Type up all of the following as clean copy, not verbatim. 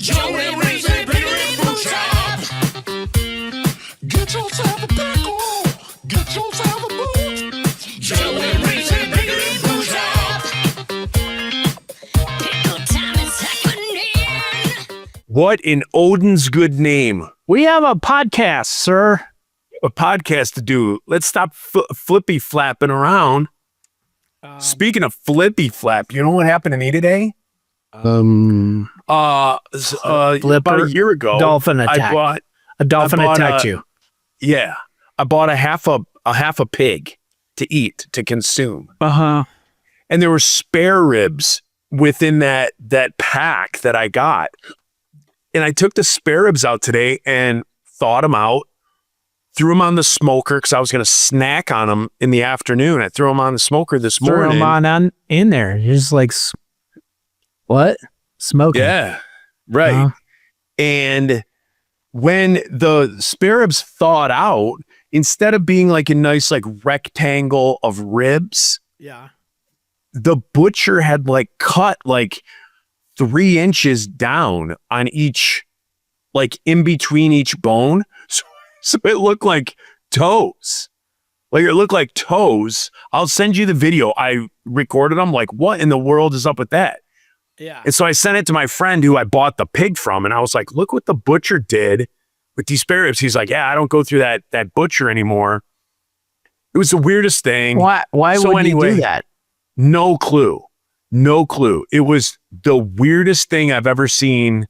Joey Reese and Biggie Food Shop. Get yourself a pickle. Get yourself a boot. Joey Reese and Biggie Food Shop. Pickle time is happening. What in Odin's good name? We have a podcast, sir. A podcast to do. Let's stop flippy flapping around. Speaking of flippy flap, you know what happened to me today? Flipper, About a year ago, dolphin attack. A dolphin attacked you. Yeah, I bought a half a pig to eat, to consume, Uh-huh. and there were spare ribs within that pack that I got, and I took the spare ribs out today and thawed them out, threw them on the smoker because I was going to snack on them in the afternoon. I threw them on the smoker this morning. Throw them on in there. You're just like, what? Smoking. Yeah, right. Uh-huh. And when the spare ribs thawed out, instead of being like a nice like rectangle of ribs, Yeah. the butcher had like cut like 3 inches down on each, like in between each bone. So it looked like toes. Like it looked like toes. I'll send you the video. I recorded them. Like, what in the world is up with that? Yeah. And so I sent it to my friend who I bought the pig from, and I was like, look what the butcher did with these spare ribs. He's like, yeah, I don't go through that butcher anymore. It was the weirdest thing. Why So would anyway, you do that? No clue. No clue. It was the weirdest thing I've ever seen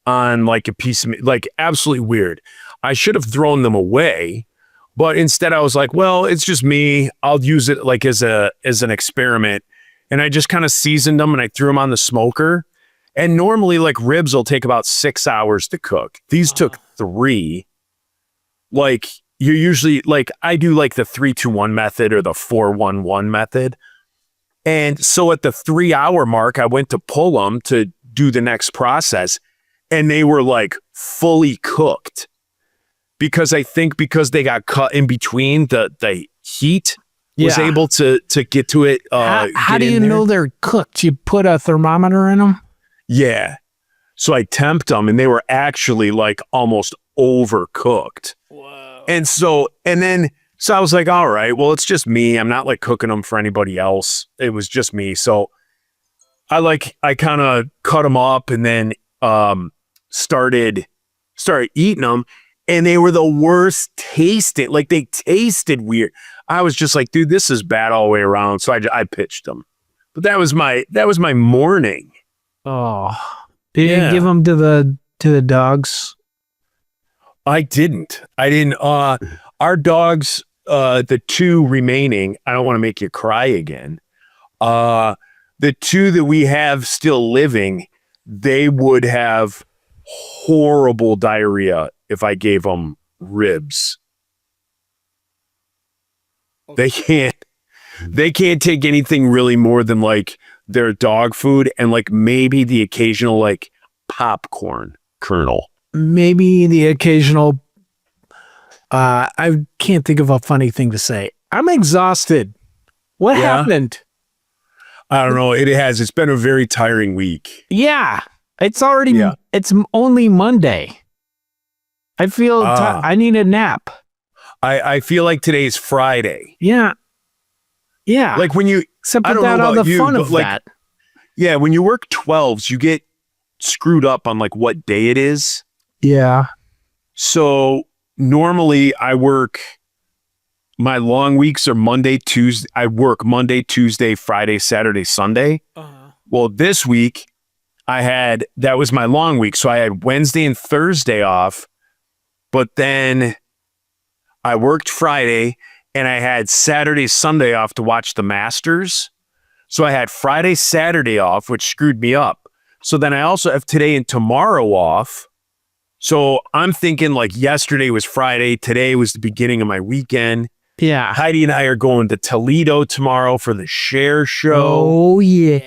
on like a piece of meat. Like absolutely weird. I should have thrown them away, but instead I was like, well, it's just me. I'll use it like as an experiment. And I just kind of seasoned them and I threw them on the smoker. And normally like ribs will take about 6 hours to cook. These took 3. Like you usually like, I do like the 3-2-1 method or the 4-1-1 method. And so at the 3-hour mark, I went to pull them to do the next process and they were like fully cooked. Because I think because they got cut in between, the heat was able to get to it. How do you know they're cooked? You put a thermometer in them? Yeah. So I temped them and they were actually like almost overcooked. Whoa. And so I was like, all right, well, it's just me. I'm not like cooking them for anybody else. It was just me. So I kind of cut them up and then started eating them. And they were the worst tasting. Like they tasted weird. I was just like, dude, this is bad all the way around. So I pitched them. But that was my morning. Oh, did you give them to the dogs? I didn't. Our dogs, the 2 remaining, I don't want to make you cry again. The 2 that we have still living, they would have horrible diarrhea if I gave them ribs. Okay. They can't take anything really more than like their dog food and like maybe the occasional like popcorn kernel. Maybe the occasional, I can't think of a funny thing to say. I'm exhausted. What happened? I don't know. It's been a very tiring week. Yeah. It's only Monday. I feel I need a nap. I feel like today's Friday. Yeah. Yeah. Like when you, except I don't without know all about the you, fun but of like, that. yeah, when you work 12s, you get screwed up on like what day it is. Yeah. So normally I work, my long weeks are Monday, Tuesday. I work Monday, Tuesday, Friday, Saturday, Sunday. Uh-huh. Well, this week that was my long week. So I had Wednesday and Thursday off, but then I worked Friday and I had Saturday, Sunday off to watch the Masters. So I had Friday, Saturday off, which screwed me up. So then I also have today and tomorrow off. So I'm thinking like yesterday was Friday. Today was the beginning of my weekend. Yeah. Heidi and I are going to Toledo tomorrow for the Share show. Oh, yeah.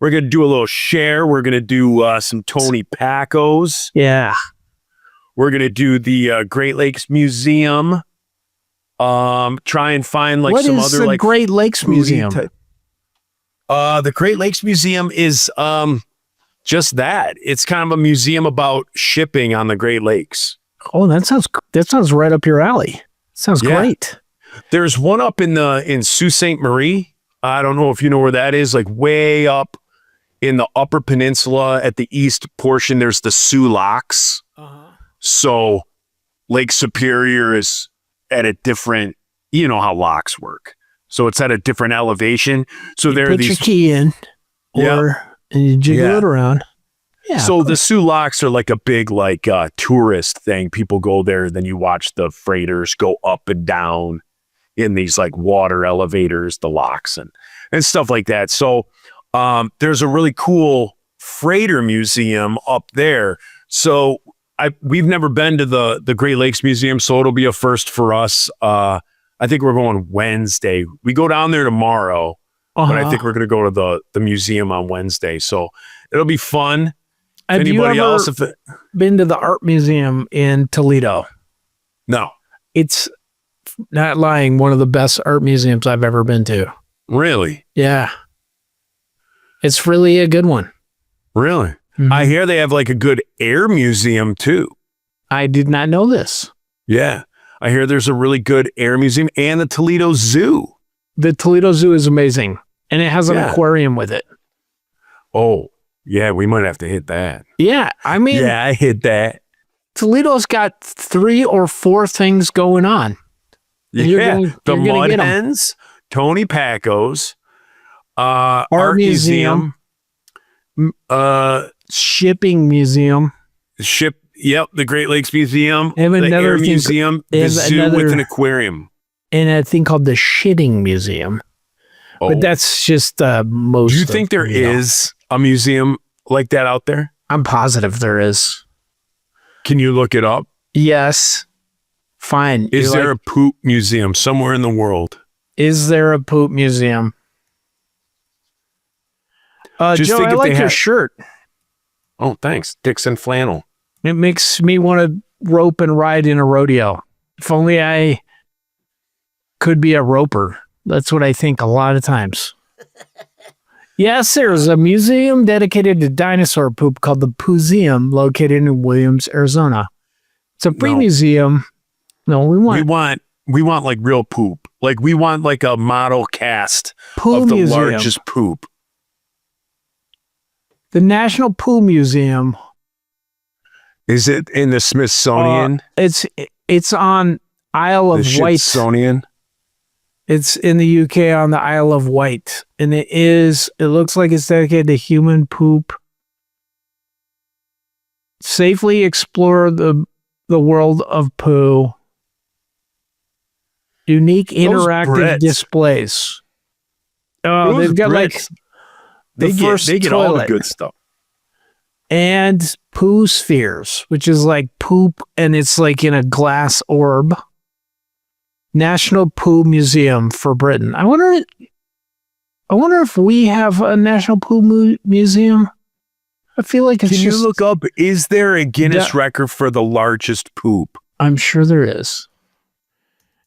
We're going to do a little Share. We're going to do some Tony Pacos. Yeah. We're going to do the Great Lakes Museum. Try and find like some other like Great Lakes Museum? The Great Lakes Museum is just that. It's kind of a museum about shipping on the Great Lakes. Oh, that sounds right up your alley. Sounds Yeah. great. There's one up in Sault Ste. Marie. I don't know if you know where that is, like way up in the Upper Peninsula at the east portion. There's the Soo Locks. So Lake Superior is at a different, you know how locks work. So it's at a different elevation. So there are Put your these. key in, and you jiggle it around. Yeah. So the Soo Locks are like a big tourist thing. People go there, then you watch the freighters go up and down in these like water elevators, the locks and stuff like that. So there's a really cool freighter museum up there. So we've never been to the Great Lakes Museum, so it'll be a first for us. I think we're going Wednesday. We go down there tomorrow, but I think we're going to go to the museum on Wednesday. So it'll be fun. Have you Anybody ever else? been to the art museum in Toledo? No, It's not lying, one of the best art museums I've ever been to. really, Yeah. It's really a good one. really. Mhm. I hear they have like a good air museum too. I did not know this. Yeah, I hear there's a really good air museum and the Toledo Zoo. The Toledo Zoo is amazing, and it has an Yeah. aquarium with it. Oh, yeah, we might have to hit that. Yeah, I mean, Yeah, I hit that. Toledo's got 3 or 4 things going on. Yeah, You're gonna- the you're gonna Mud get 'em. Hens, Tony Pacos, Art museum. Shipping museum. ship. Yep, the Great Lakes Museum, They have the another Air thing- Museum, they the have zoo with another- an aquarium. And a thing called the Shitting Museum. Oh, But that's just most. do you of think there Toledo. is a museum like that out there? I'm positive there is. Can you look it up? Yes. Fine. Is You're there like, a poop museum somewhere in the world? is there a poop museum? Just Joe, think I if like they your had- shirt. Oh, thanks, Dixon flannel. It makes me want to rope and ride in a rodeo. If only I could be a roper. That's what I think a lot of times. Yes, there's a museum dedicated to dinosaur poop called the Pooseum, located in Williams, Arizona. It's a free No. museum. No, we want We want like real poop. Like we want like a model cast Poo of the Museum. largest poop. The National Poo Museum. Is it in the Smithsonian? It's on Isle of the Wight. Smithsonian? It's in the UK on the Isle of Wight, and it looks like it's dedicated to human poop. Safely explore the world of poo. Unique interactive Brits. displays. Oh, Those they've got Brits, like the first they get all the toilet. good stuff. And poo spheres, which is like poop, and it's like in a glass orb. National Poo Museum for Britain. I wonder if we have a National Poo Museum. I feel like it's Can just. you look up, is there a Guinness Yeah. record for the largest poop? I'm sure there is.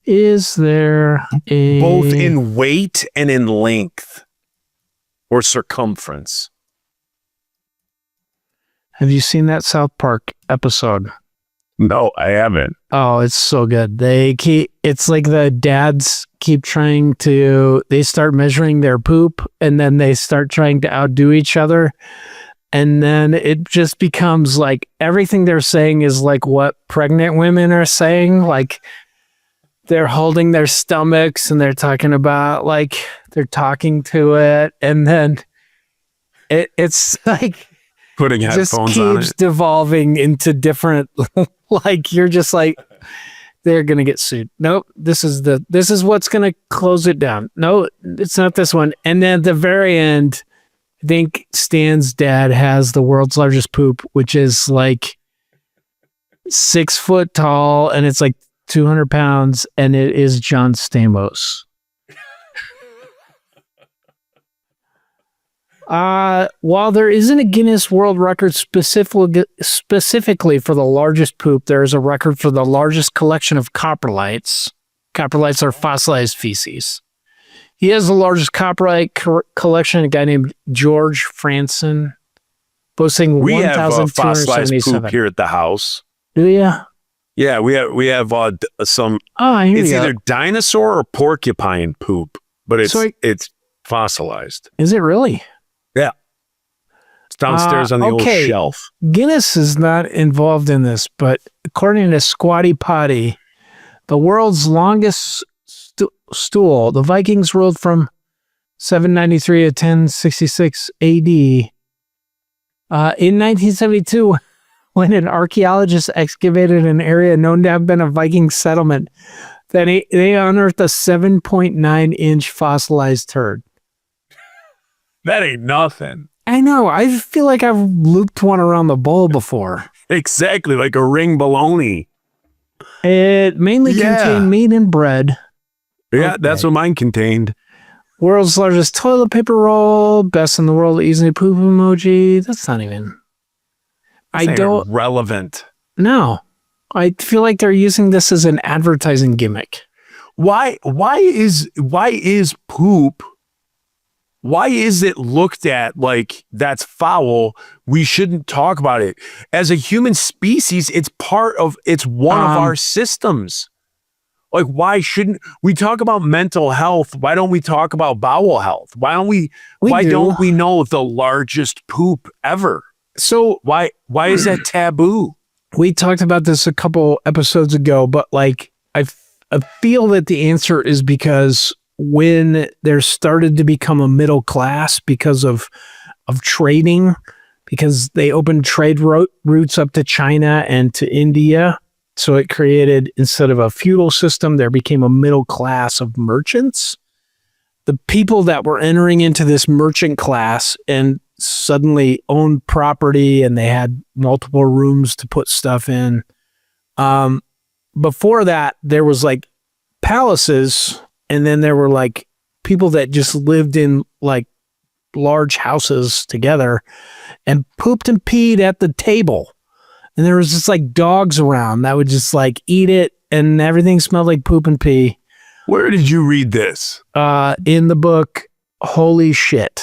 Is there a Both in weight and in length or circumference. Have you seen that South Park episode? No, I haven't. Oh, it's so good. It's like the dads keep they start measuring their poop, and then they start trying to outdo each other. And then it just becomes like everything they're saying is like what pregnant women are saying. Like they're holding their stomachs and they're talking about like they're talking to it. And then it's like, Putting just headphones on keeps it. devolving into different like you're just like they're gonna get sued. Nope, this is what's gonna close it down. No, it's not this one. And then at the very end, I think Stan's dad has the world's largest poop, which is like 6 foot tall and it's like 200 pounds, and it is John Stamos. While there isn't a Guinness World Record specifically for the largest poop, there is a record for the largest collection of coprolites. Coprolites are fossilized feces. He has the largest coprolite collection, a guy named George Franson. boasting We have fossilized poop 1,277. here at the house. Do you? Yeah, we have some. Oh, here It's you either go. dinosaur or porcupine poop, but it's fossilized. Is it really? Yeah, it's downstairs on the old okay. shelf. Guinness is not involved in this, but according to Squatty Potty, the world's longest stool, the Vikings ruled from 793 to 1066 AD. In 1972, when an archaeologist excavated an area known to have been a Viking settlement, then they unearthed a 7.9-inch fossilized turd. That ain't nothing. I know. I feel like I've looped one around the bowl before. Exactly, like a ring bologna. It mainly Yeah. contained meat and bread. Yeah, Okay. that's what mine contained. World's largest toilet paper roll. Best in the world easy poop emoji. That's not even. I don't. Relevant. No. I feel like they're using this as an advertising gimmick. Why is poop? Why is it looked at like that's foul? We shouldn't talk about it. As a human species, it's one of our systems. Like, why shouldn't we talk about mental health? Why don't we talk about bowel health? Why don't we know the largest poop ever? So Why is that taboo? we talked about this a couple episodes ago, but like I feel that the answer is because when there started to become a middle class because of trading, because they opened trade routes up to China and to India. So it created, instead of a feudal system, there became a middle class of merchants. The people that were entering into this merchant class and suddenly owned property and they had multiple rooms to put stuff in. Before that, there was like palaces, and then there were like people that just lived in like large houses together and pooped and peed at the table. And there was just like dogs around that would just like eat it, and everything smelled like poop and pee. Where did you read this? In the book, Holy Shit.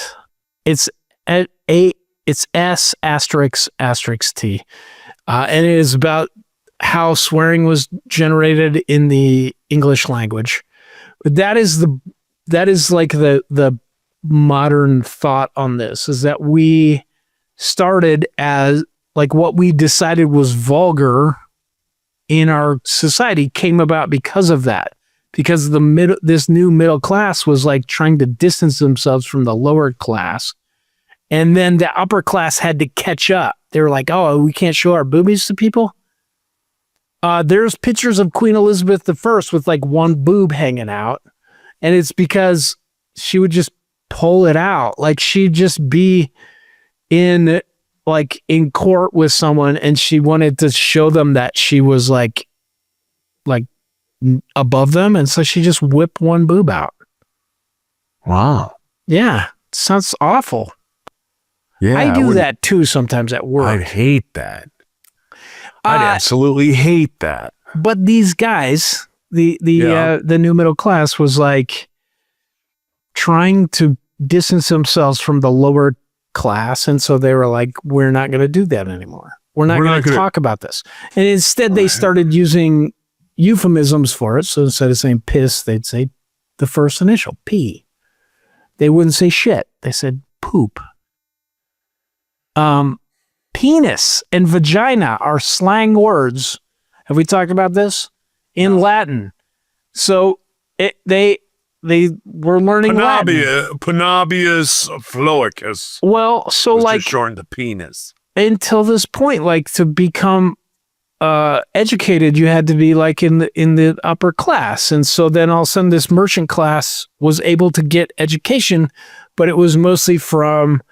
It's S asterisk T. And it is about how swearing was generated in the English language. But that is like the modern thought on this, is that we started as like what we decided was vulgar in our society came about because of that. Because this new middle class was like trying to distance themselves from the lower class. And then the upper class had to catch up. They were like, oh, we can't show our boobies to people. There's pictures of Queen Elizabeth I with like one boob hanging out. And it's because she would just pull it out. Like she'd just be in court with someone and she wanted to show them that she was like above them. And so she just whipped one boob out. Wow. Yeah. Sounds awful. Yeah. I do that too sometimes at work. I'd hate that. I'd absolutely hate that. But these guys, the new middle class was like trying to distance themselves from the lower class. And so they were like, we're not going to do that anymore. We're not going to talk about this. And instead they started using euphemisms for it. So instead of saying piss, they'd say the first initial, P. They wouldn't say shit. They said poop. Penis and vagina are slang words. Have we talked about this? In Latin. So they were learning Latin. Panabius floicus. Well, so like shorten the penis. Until this point, like to become educated, you had to be like in the upper class. And so then all of a sudden this merchant class was able to get education, but it was mostly from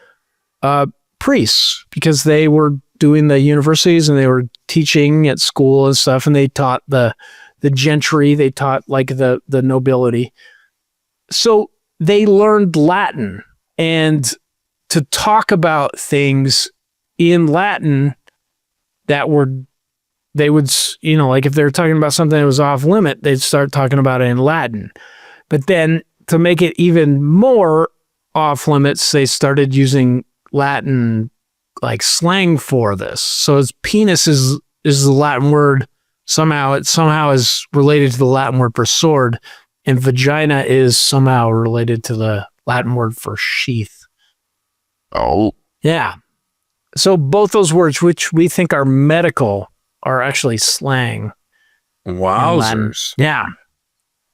priests, because they were doing the universities and they were teaching at school and stuff, and they taught the gentry, they taught like the nobility. So they learned Latin, and to talk about things in Latin that they would, like if they were talking about something that was off limit, they'd start talking about it in Latin. But then to make it even more off limits, they started using Latin like slang for this. So his penis is the Latin word. Somehow is related to the Latin word for sword, and vagina is somehow related to the Latin word for sheath. Oh. Yeah. So both those words, which we think are medical, are actually slang. in Latin. Wowzers. Yeah.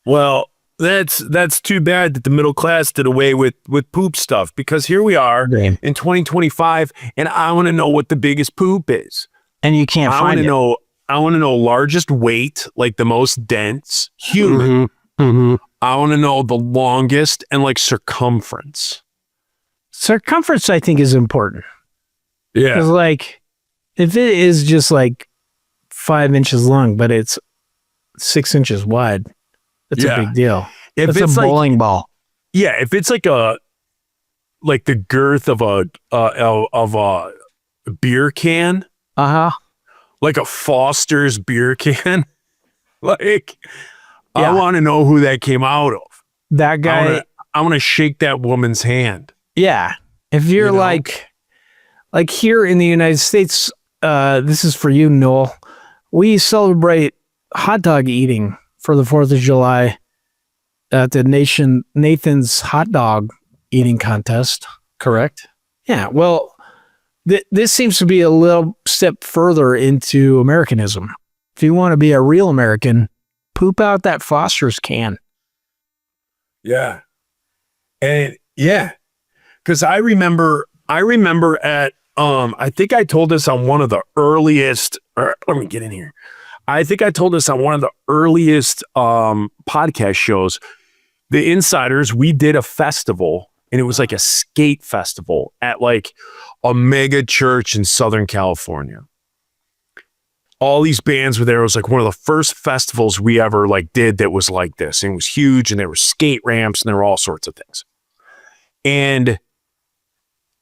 Well, that's too bad that the middle class did away with poop stuff, because here we are in 2025 and I want to know what the biggest poop is. And you can't I want find to it. know. I want to know largest weight, like the most dense human. I want to know the longest and like circumference. Circumference, I think, is important. Yeah. Because, like, if it is just like 5 inches long, but it's 6 inches wide, that's a big deal. If That's it's a like, bowling ball. yeah, if it's like the girth of a beer can, like a Foster's beer can, like I want to know who that came out of. That guy. I want to shake that woman's hand. Yeah. If you're You know? like here in the United States, this is for you, Noel. We celebrate hot dog eating for the 4th of July at the Nathan's hot dog eating contest. Correct? Yeah. Well, this seems to be a little step further into Americanism. If you want to be a real American, poop out that Foster's can. Yeah. And yeah, because I remember at I think I told this on one of the earliest, or let me get in here. I think I told this on one of the earliest podcast shows. The Insiders, we did a festival, and it was like a skate festival at like a mega church in Southern California. All these bands were there. It was like one of the first festivals we ever like did that was like this. And it was huge, and there were skate ramps, and there were all sorts of things. And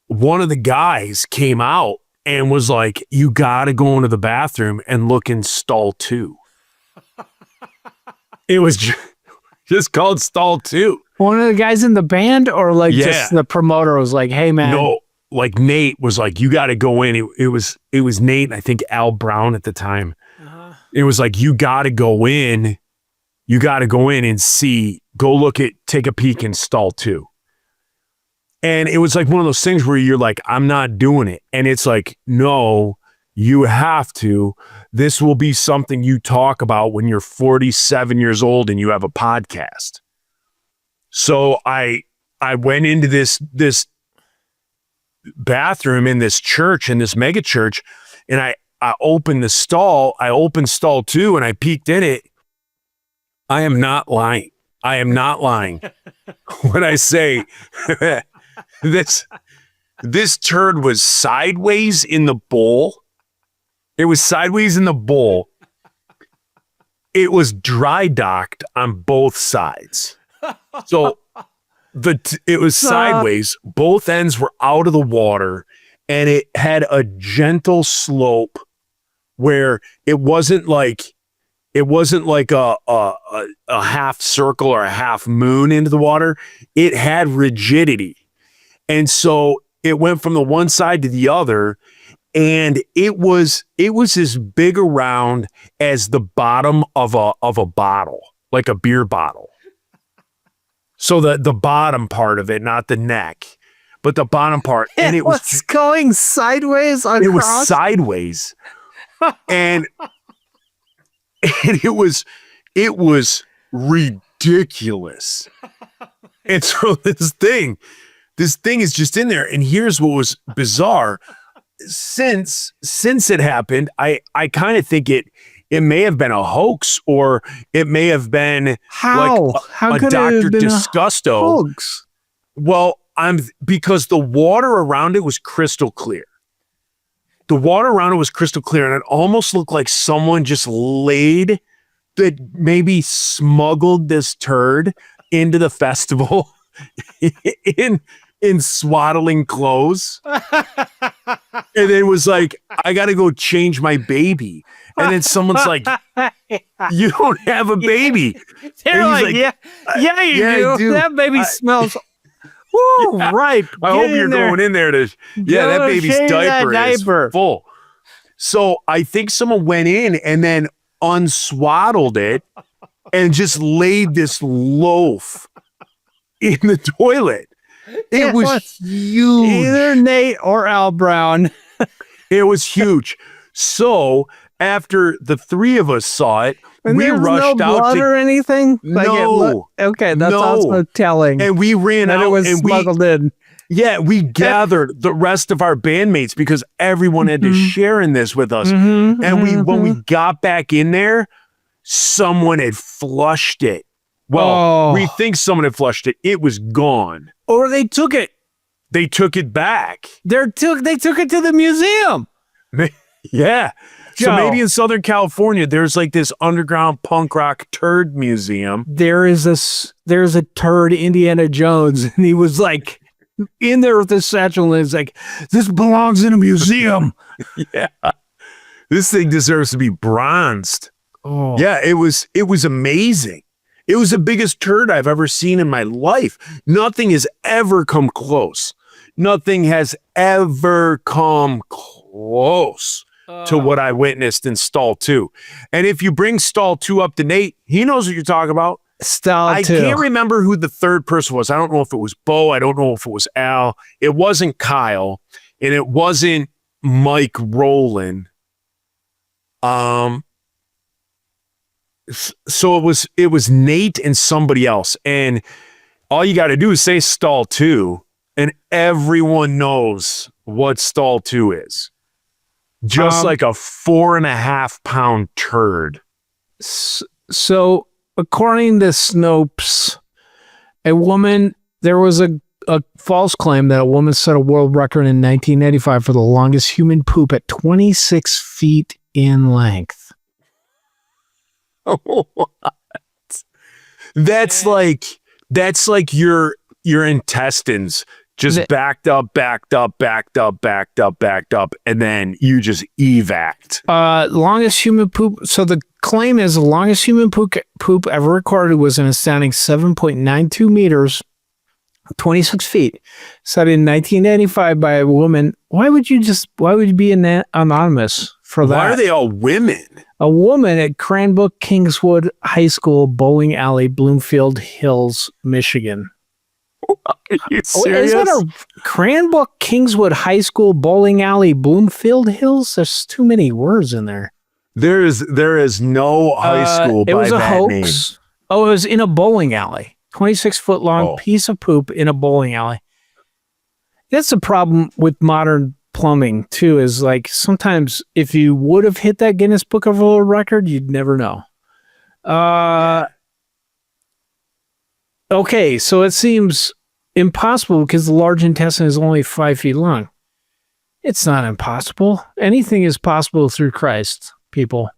one of the guys came out and was like, you got to go into the bathroom and look in stall 2. It was just called stall 2. One of the guys in the band, or like just the promoter was like, hey, man. No, like Nate was like, you got to go in. It was Nate and I think Al Brown at the time. It was like, you got to go in. You got to go in and take a peek in stall 2. And it was like one of those things where you're like, I'm not doing it. And it's like, no, you have to. This will be something you talk about when you're 47 years old and you have a podcast. So I went into this bathroom in this church, in this mega church, and I opened the stall. I opened stall 2 and I peeked in it. I am not lying. I am not lying when I say this turd was sideways in the bowl. It was sideways in the bowl. It was dry docked on both sides. So it was sideways. Both ends were out of the water, and it had a gentle slope where it wasn't like a half circle or a half moon into the water. It had rigidity. And so it went from the one side to the other, and it was as big around as the bottom of a bottle, like a beer bottle. So the bottom part of it, not the neck, but the bottom part. And it was going sideways across. It was sideways. and it was ridiculous. And so this thing is just in there. And here's what was bizarre. Since it happened, I kind of think it may have been a hoax, or it may have been how could Dr. it have been Disgusto. a hoax? Well, because the water around it was crystal clear. The water around it was crystal clear, and it almost looked like someone just maybe smuggled this turd into the festival in swaddling clothes. And it was like, I got to go change my baby. And then someone's like, you don't have a baby. They're And he's like, yeah, you I do. That baby smells Woo, right. I hope you're going in there to, that Go baby's change that diaper is full. So I think someone went in and then unswaddled it and just laid this loaf in the toilet. It was huge. Either Nate or Al Brown. It was huge. So after the three of us saw it, And we there was rushed no out blood to or anything. No. Okay, that's No. also telling. and we ran that out it was and smuggled in. we gathered the rest of our bandmates because everyone had to share in this with us. Mm-hmm, And when we got back in there, someone had flushed it. Well, we think someone had flushed it. It was gone. Or they took it. They took it back. They took it to the museum. Yeah. So Joe. maybe in Southern California, there's like this underground punk rock turd museum. There's a turd Indiana Jones, and he was like in there with his satchel, and he's like, "This belongs in a museum." Yeah. This thing deserves to be bronzed. Oh, Yeah, it was amazing. It was the biggest turd I've ever seen in my life. Nothing has ever come close. Nothing has ever come close to what I witnessed in Stall 2. And if you bring Stall 2 up to Nate, he knows what you're talking about. Style I 2. can't remember who the third person was. I don't know if it was Bo. I don't know if it was Al. It wasn't Kyle. And it wasn't Mike Rowland. So it was Nate and somebody else. And all you got to do is say Stall 2 and everyone knows what Stall 2 is. Just like a 4.5 pound turd. So, according to Snopes, there was a false claim that a woman set a world record in 1985 for the longest human poop at 26 feet in length. What? That's like your intestines just backed up, and then you just evac'd. Longest human poop. So the claim is the longest human poop ever recorded was an astounding 7.92 meters, 26 feet, said in 1985 by a woman. Why would you be anonymous for that? Why are they all women? A woman at Cranbrook Kingswood High School, Bowling Alley, Bloomfield Hills, Michigan. Are you serious? Is that a Cranbrook Kingswood High School, Bowling Alley, Bloomfield Hills? There's too many words in there. There is no high school it by was a that hoax. name. Oh, it was in a bowling alley. 26-foot long piece of poop in a bowling alley. That's the problem with modern plumbing too, is like sometimes if you would have hit that Guinness Book of World Record, you'd never know. Okay, so it seems impossible because the large intestine is only 5 feet long. It's not impossible. Anything is possible through Christ, people.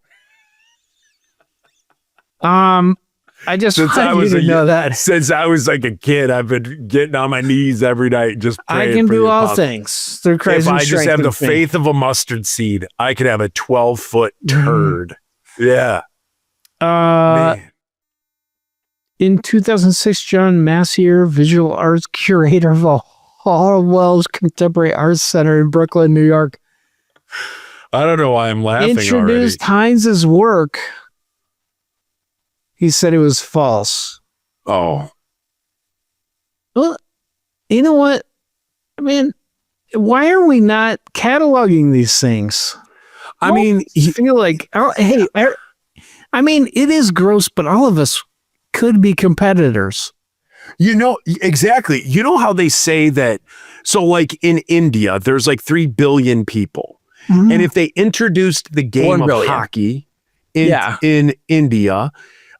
I just wanted you to know that. Since I was like a kid, I've been getting on my knees every night just praying I can for do the all apostle. things through Christ. If who I just have the strengthens me. faith of a mustard seed, I could have a 12-foot turd. Yeah. Man. In 2006, John Massier, visual arts curator of the Hallwell's Contemporary Arts Center in Brooklyn, New York, I don't know why I'm laughing introduced Heinz's work. He said it was false. already. Oh. Well, you know what? I mean, why are we not cataloging these things? I mean, I feel like, I mean, it is gross, but all of us could be competitors. you know, exactly. You know how they say that? So like in India, there's like 3 billion people. Mm-hmm. And if they introduced the game 1 of billion. hockey in India,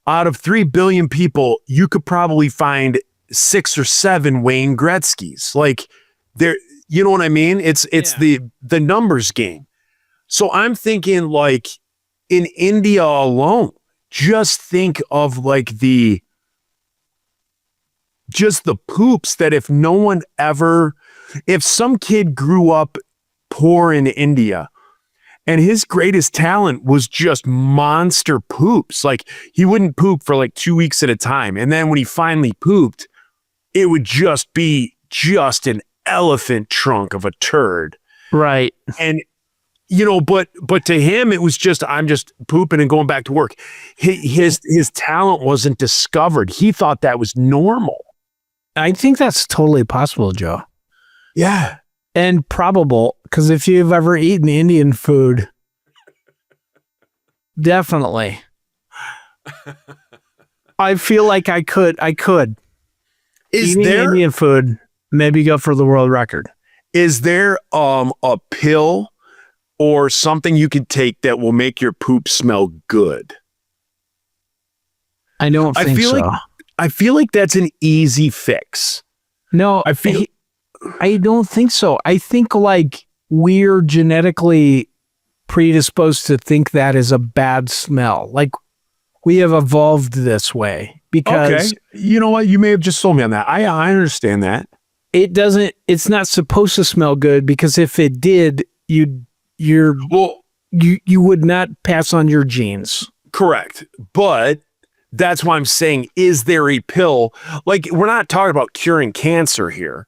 out of 3 billion people, you could probably find 6 or 7 Wayne Gretzky's. Like there, you know what I mean? It's the numbers game. So I'm thinking like in India alone, just think of like just the poops that if some kid grew up poor in India and his greatest talent was just monster poops, like he wouldn't poop for like 2 weeks at a time. And then when he finally pooped, it would just be just an elephant trunk of a turd. Right. And but to him it was just, I'm just pooping and going back to work. His talent wasn't discovered. He thought that was normal. I think that's totally possible, Joe. Yeah. And probable, because if you've ever eaten Indian food, definitely. I feel like I could. Is Eating there Indian food, maybe go for the world record. is there a pill or something you could take that will make your poop smell good? I don't I think feel so. like I feel like that's an easy fix. No, I don't think so. I think like we're genetically predisposed to think that is a bad smell. Like we have evolved this way because You know what? You may have just sold me on that. I understand that. it's not supposed to smell good, because if it did, you Well, would not pass on your genes. correct. But that's why I'm saying, is there a pill? Like, we're not talking about curing cancer here.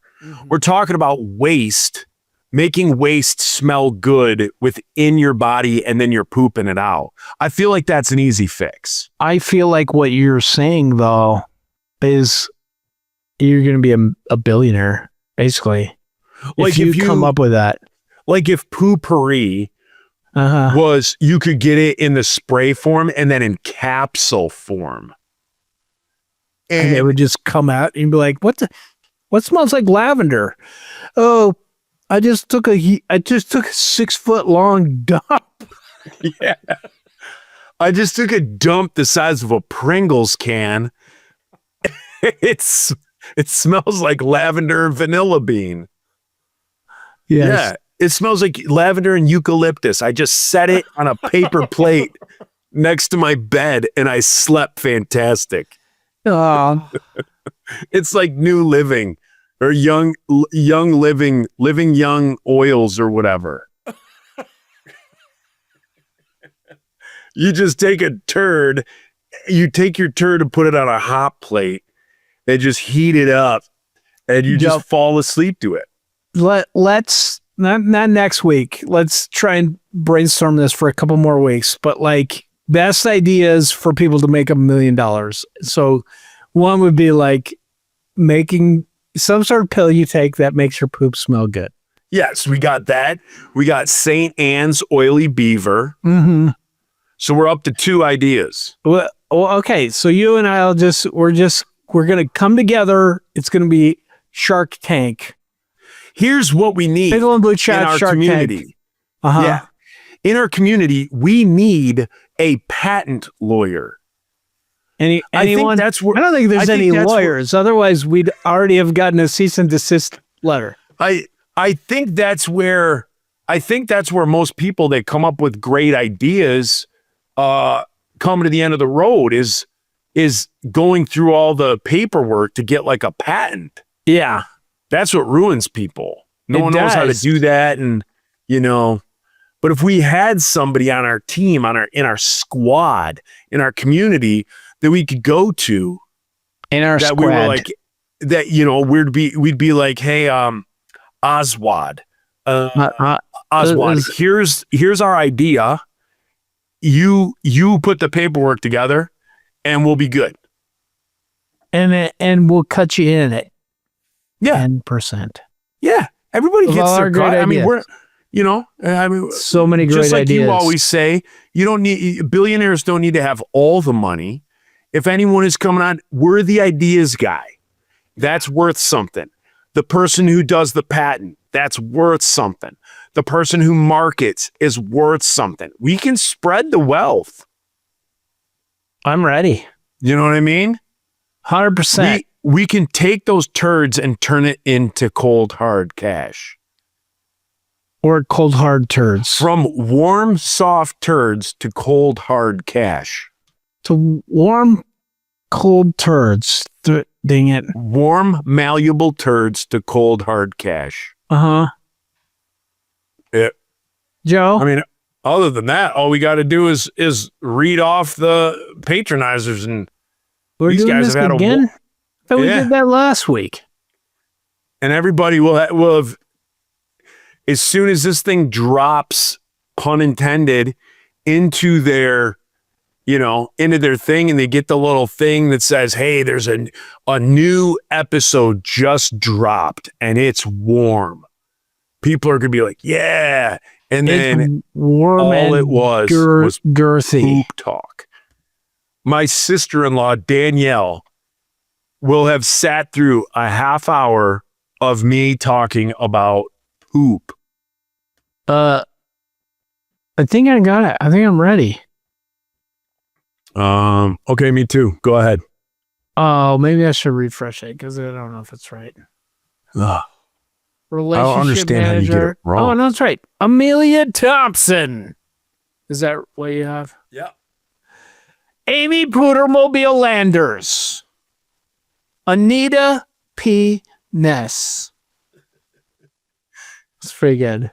We're talking about waste, making waste smell good within your body, and then you're pooping it out. I feel like that's an easy fix. I feel like what you're saying though is you're going to be a billionaire, basically. Like if you come up with that. Like if poopery Uh-huh. was, you could get it in the spray form and then in capsule form. And it would just come out and you'd be like, what smells like lavender? Oh, I just took a 6-foot long dump. Yeah. I just took a dump the size of a Pringles can. It smells like lavender and vanilla bean. Yeah. It smells like lavender and eucalyptus. I just set it on a paper plate next to my bed and I slept fantastic. It's like New Living or young living young oils or whatever. You just take a turd, you take your turd and put it on a hot plate and just heat it up and you just fall asleep to it. Let's not next week. Let's try and brainstorm this for a couple more weeks. But like best ideas for people to make $1 million. So one would be like making some sort of pill you take that makes your poop smell good. Yes, we got that. We got St. Anne's Oily Beaver. Mm-hmm. So we're up to 2 ideas. Well, okay. So you and I'll we're going to come together. It's going to be Shark Tank. Here's what we need Big Blue in Chat, our Shark community. Tank. Uh-huh. Yeah. In our community, we need a patent lawyer. Anyone? I think that's where, I don't think there's I think any that's where- lawyers. Otherwise, we'd already have gotten a cease and desist letter. I think that's where most people that come up with great ideas come to the end of the road is going through all the paperwork to get like a patent. Yeah. That's what ruins people. No It one knows how to does. do that. And, but if we had somebody on our team, in our squad, in our community that we could go to, In our that squad. we were like, that, we'd be like, hey, Oswald, Oswald, here's our idea. You put the paperwork together and we'll be good. and we'll cut you in at Yeah. 10%. Yeah. Everybody Of gets all their our great cut. I mean, ideas. So many great just like ideas. you always say, billionaires don't need to have all the money. If anyone is coming on, we're the ideas guy. That's worth something. The person who does the patent, that's worth something. The person who markets is worth something. We can spread the wealth. I'm ready. You know what I mean? 100%. We can take those turds and turn it into cold, hard cash. Or cold hard turds. From warm, soft turds to cold, hard cash. To warm, cold turds. Dang it. Warm, malleable turds to cold, hard cash. Uh-huh. Yeah. Joe? I mean, other than that, all we got to do is read off the patronizers, and we're these doing guys this have had again? I thought we Yeah. did that last week. and everybody will have, as soon as this thing drops, pun intended, into their, into their thing, and they get the little thing that says, hey, there's a new episode just dropped and it's warm. People are going to be like, yeah. And then It's warm all and it was girthy. poop talk. My sister-in-law, Danielle, will have sat through a half hour of me talking about poop. I think I got it. I think I'm ready. Okay, me too. Go ahead. Oh, maybe I should refresh it because I don't know if it's right. Ugh. Relationship understand how you get it manager. wrong. Oh, no, that's right. Amelia Thompson. Is that what you have? Yeah. Amy Pudermobile Landers. Anita P. Ness. That's pretty good.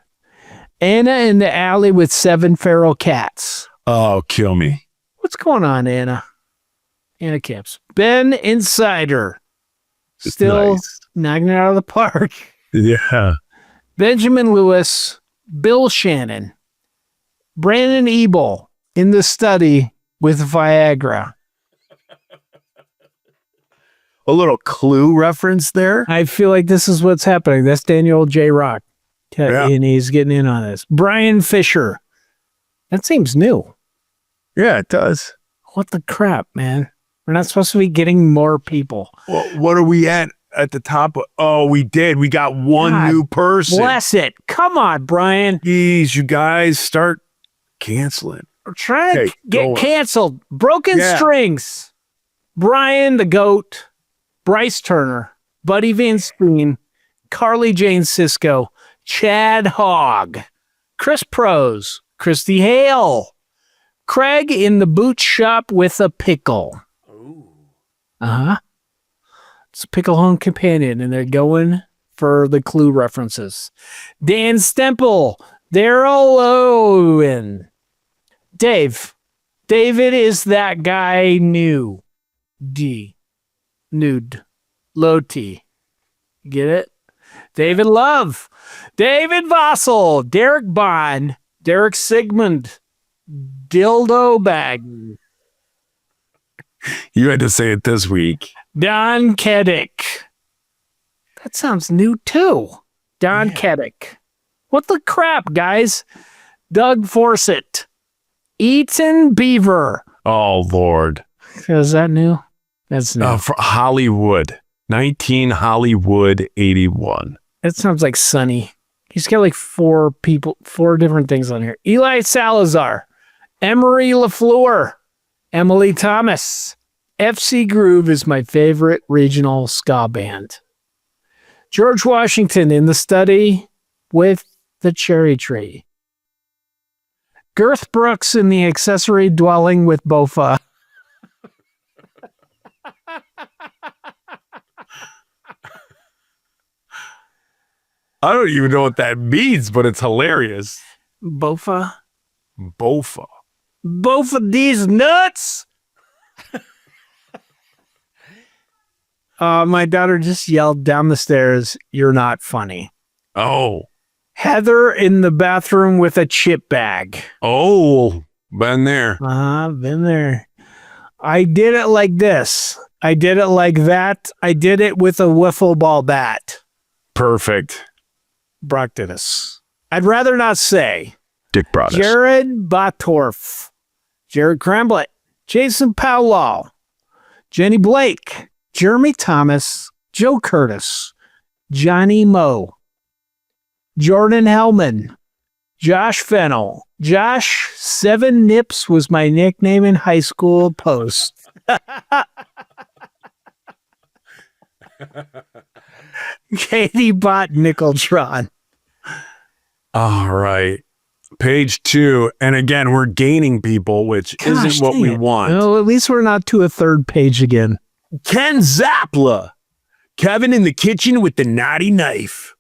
Anna in the alley with 7 feral cats. Oh, kill me. What's going on, Anna? Anna Camps. Ben Insider. Still Nice. knocking it out of the park. Yeah. Benjamin Lewis. Bill Shannon. Brandon Ebel in the study with Viagra. A little Clue reference there. I feel like this is what's happening. That's Daniel J. Rock. Yeah. And he's getting in on this. Brian Fisher. That seems new. Yeah, it does. What the crap, man? We're not supposed to be getting more people. Well, what are we at the top? Oh, we did. We got one God new person. Bless it. Come on, Brian. Jeez, you guys start canceling. We're trying to Okay, get go on. canceled. Broken Yeah. Strings. Brian the Goat. Bryce Turner. Buddy Van Steen. Carly Jane Sisko. Chad Hogg. Chris Prose. Christy Hale. Craig in the boot shop with a pickle. Uh-huh. It's a pickle home companion, and they're going for the Clue references. Dan Stemple. Daryl Owen. Dave. David is that guy new. D. Nude. Low T. Get it? David Love. David Vossel. Derek Bond. Derek Sigmund. Dildo Bag. You had to say it this week. Don Keddick. That sounds new too. Don Keddick. What the crap, guys? Doug Forsett. Eaton Beaver. Oh, Lord. Is that new? That's new. For Hollywood. 19 Hollywood 81. That sounds like Sonny. He's got like 4 different things on here. Eli Salazar. Emery LaFleur. Emily Thomas. FC Groove is my favorite regional ska band. George Washington in the study with the cherry tree. Girth Brooks in the accessory dwelling with Bofa. I don't even know what that means, but it's hilarious. Bofa? Bofa. Both of these nuts? My daughter just yelled down the stairs, "You're not funny." Oh. Heather in the bathroom with a chip bag. Oh. Been there. Been there. I did it like this. I did it like that. I did it with a wiffle ball bat. Perfect. Brock Dennis. I'd rather not say. Dick Broadus. Jared Botorf. Jared Cramblett. Jason Powell. Jenny Blake. Jeremy Thomas. Joe Curtis. Johnny Moe. Jordan Hellman. Josh Fennel. Josh 7 Nips was my nickname in high school post. Katie Bot Nickeltron. All right. Page 2. And again, we're gaining people, which Gosh, isn't what dang we it. want. Well, at least we're not to a 3rd page again. Ken Zapla. Kevin in the kitchen with the naughty knife.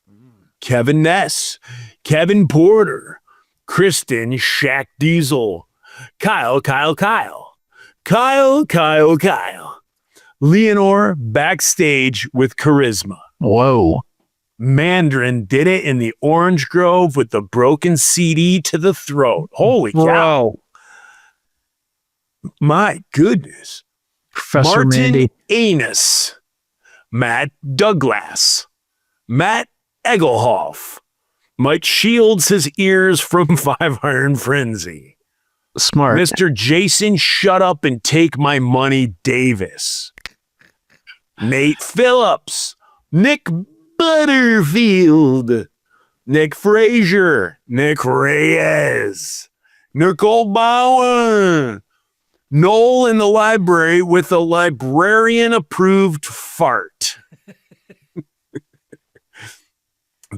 Kevin Ness. Kevin Porter. Kristen Shaq Diesel. Kyle. Leonore backstage with charisma. Whoa. Mandarin did it in the Orange Grove with the broken CD to the throat. Holy cow. Bro. My goodness. Professor Martin Mandy. Anus. Matt Douglas. Matt Egelhoff. Mike shields his ears from Five Iron Frenzy. Smart. Mr. Jason Shut Up and Take My Money Davis. Nate Phillips. Nick Butterfield. Nick Frazier. Nick Reyes. Nicole Bowen. Noel in the library with a librarian-approved fart.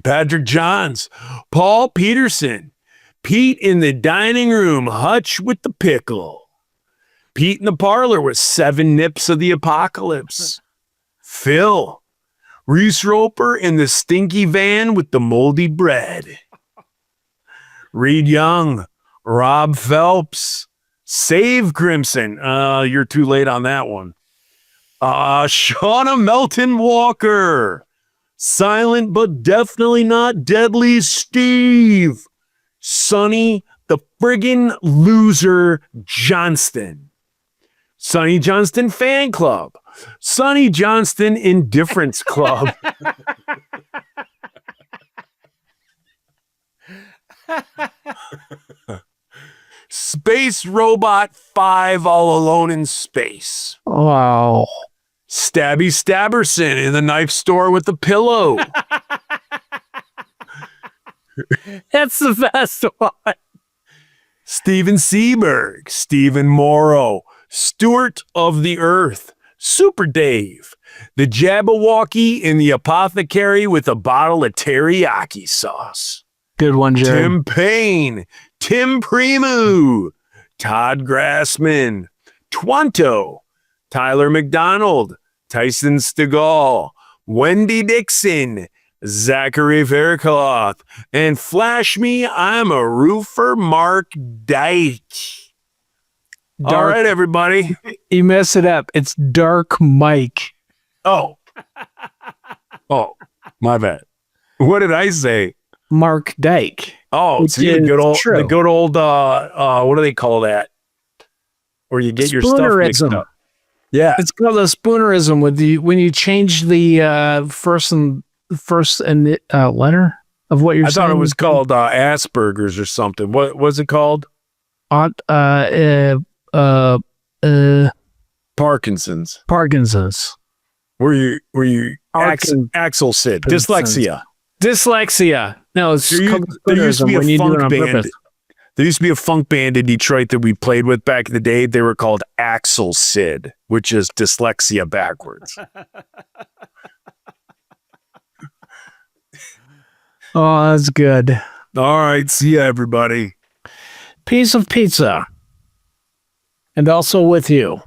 Patrick Johns. Paul Peterson. Pete in the dining room, Hutch with the pickle. Pete in the parlor with 7 nips of the apocalypse. Phil. Reese Roper in the stinky van with the moldy bread. Reed Young. Rob Phelps. Save Crimson. You're too late on that one. Shauna Melton Walker. Silent but definitely not deadly Steve. Sonny the friggin' loser Johnston. Sonny Johnston Fan Club. Sonny Johnston Indifference Club. Space Robot 5 All Alone in Space. Wow. Stabby Stabberson in the knife store with the pillow. That's the best one. Steven Seaberg, Stephen Morrow, Stewart of the Earth, Super Dave, the Jabberwocky in the apothecary with a bottle of teriyaki sauce. Good one, Jared. Tim Payne, Tim Primu, Todd Grassman, Twanto, Tyler McDonald, Tyson Stegall, Wendy Dixon, Zachary Faircloth, and Flash Me, I'm a Roofer, Mark Dyke. All right, everybody. You mess it up. It's Dark Mike. Oh, my bad. What did I say? Mark Dyke. Oh, Which see, is true. the good old, what do they call that? Where you get your stuff mixed Spoonerism. up. Yeah. It's called a spoonerism when you change the first and letter of what you're I saying. thought it was called Asperger's or something. What was it called? Parkinson's. Parkinson's. Were you Axel Sid? Dyslexia. Dyslexia. No, it's called There used to spoonerism be when a you do it funk on band. purpose. There used to be a funk band in Detroit that we played with back in the day. They were called Axel Sid, which is dyslexia backwards. Oh, that's good. All right, see ya, everybody. Piece of pizza. And also with you.